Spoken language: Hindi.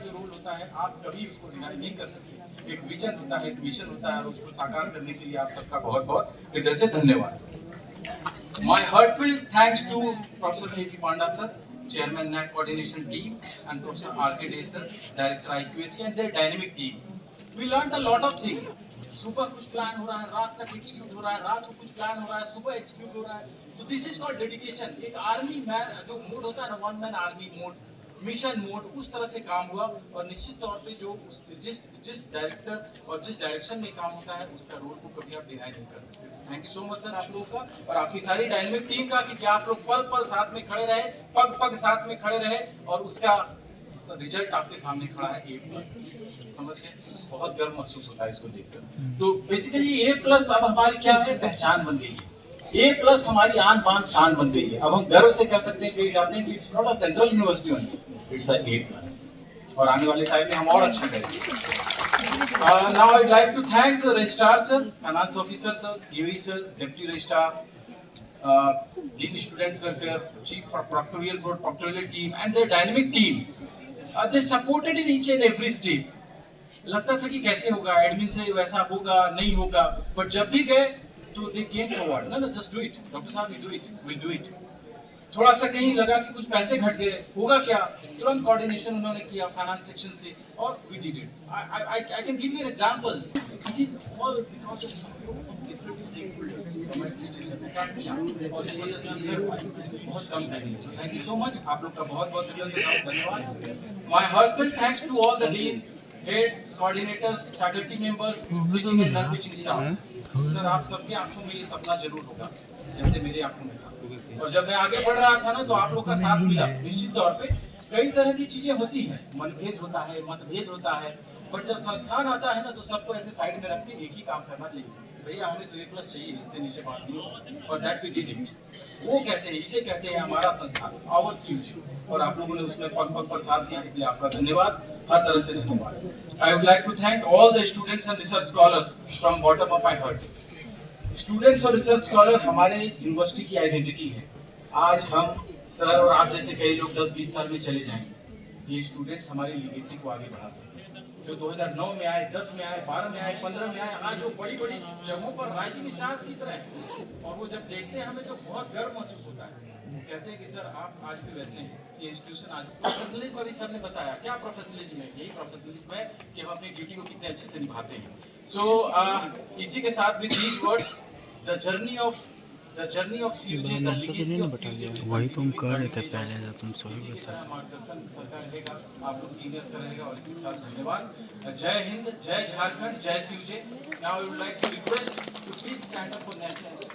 जो रोल होता है आप कभी उसको डिनाई नहीं कर सकते। एक विजन होता है, एक मिशन होता है और उसको साकार करने के लिए आप सबका बहुत बहुत हृदय से धन्यवाद। My heartfelt thanks to Professor K.P. Panda sir, Chairman NAC Coordination Team, and Professor R.K. Day sir, Director IQAC, and their dynamic team. We learned a lot of things. सुबह कुछ प्लान हो रहा है, रात तक एग्जीक्यूट हो रहा है, रात को कुछ प्लान हो रहा है, सुबह एग्जीक्यूट हो रहा है। तो दिस इज कॉल्ड डेडिकेशन। एक आर्मी मैन जो मोड होता है ना, one man army mode, mission mode, उस तरह से काम हुआ। और निश्चित तौर पे जो जिस डायरेक्टर और जिस डायरेक्शन में काम होता है उसका रोल को कभी आप डिनाई नहीं कर सकते। Thank you so much sir आप लोगों का और आपकी सारी डायनेमिक टीम का कि आप लोग पल पल साथ में खड़े रहे, पग पग साथ में खड़े रहे और उसका रिजल्ट आपके सामने खड़ा है A+। समझ गए? बहुत गर्व महसूस होता है इसको देखकर। तो बेसिकली A+ अब हमारी क्या है, पहचान बन गई है। A+ हमारी आन बान शान बन गई है। अब हम गर्व से कह सकते हैं कि जाते हैं कि it's not a central university only, it's a A+। और आने वाले टाइम में हम और अच्छा करेंगे। Now I like to thank registrar sir, finance officer sir, COE sir, deputy registrar, Dean Students Welfare, Chief Proctorial Board, Proctorial team and their dynamic team. They supported in each and every step. लगता था कि कैसे होगा, एडमिन से वैसा होगा नहीं होगा, बट जब भी गए तो दे केम फॉरवर्ड, ना जस्ट डू इट डॉक्टर साहब, we do it, will do it. थोड़ा सा कहीं लगा कि कुछ पैसे घट गए, होगा क्या, तुरंत कोऑर्डिनेशन उन्होंने किया फाइनेंस सेक्शन से और we did it. I can give you an example, it is all because of support from different stakeholders from administration और इस वजह से हम कर पाए। बहुत कम टाइम में, थैंक यू सो मच, आप लोग का बहुत बहुत दिल से धन्यवाद। My heartfelt thanks to all the deans, heads, coordinators, faculty members, teaching and non-teaching staff। Sir आप सबके आंखों में ये सपना जरूर होगा जैसे मेरे आंखों में था। और जब मैं आगे बढ़ रहा था ना तो आप लोग का साथ मिला। निश्चित तौर पे कई तरह की चीजें होती हैं, मनभेद होता है, मतभेद होता है, बट जब संस्थान आता है ना तो सबको ऐसे साइड में रख के एक ही काम करना चाहिए। भैया हमें तो A+ चाहिए, इससे नीचे बात नहीं होगी, और दैट वी डिड इट। वो कहते हैं, इसे कहते हैं हमारा संस्थान, आवर CUG। और आप लोगों ने उसमें पग पग पर साथ दिया, इसलिए आपका धन्यवाद, हर तरह से धन्यवाद। I would like to thank all the students and research scholars from bottom up. I heard students और रिसर्च स्कॉलर हमारे यूनिवर्सिटी की आइडेंटिटी है। आज हम सर और आप जैसे कई लोग 10-20 साल में चले जाएंगे, ये स्टूडेंट्स हमारी लीगेसी को आगे बढ़ाते हैं। जो 2009 में आए, 10 में आए, 12 में आए, 15 में आए, आज वो बड़ी बड़ी जगहों पर राइजिंग स्टार्स की तरह है। और वो जब देखते हैं हमें जो बहुत गर्व महसूस होता है, वो कहते हैं कि सर आप आज भी वैसे हैं, ये इंस्टीट्यूशन आज प्रोफेशनलिज्म अभी सर ने बताया, क्या प्रोफेशनलिज्म है, यही प्रोफेशनलिज्म है कि हम अपनी ड्यूटी को कितने अच्छे से निभाते हैं। सो इसी के साथ with these words, the journey of CUG, the legacy of CUG, वही तुम कर रहे थे पहले से, तुम सही बता। मार्गदर्शन सरकार रहेगा, आप लोग सीनियर्स का रहेगा और इसी के साथ धन्यवाद। जय हिंद, जय झारखंड, जय CUG। Now I would like to request to please stand up for national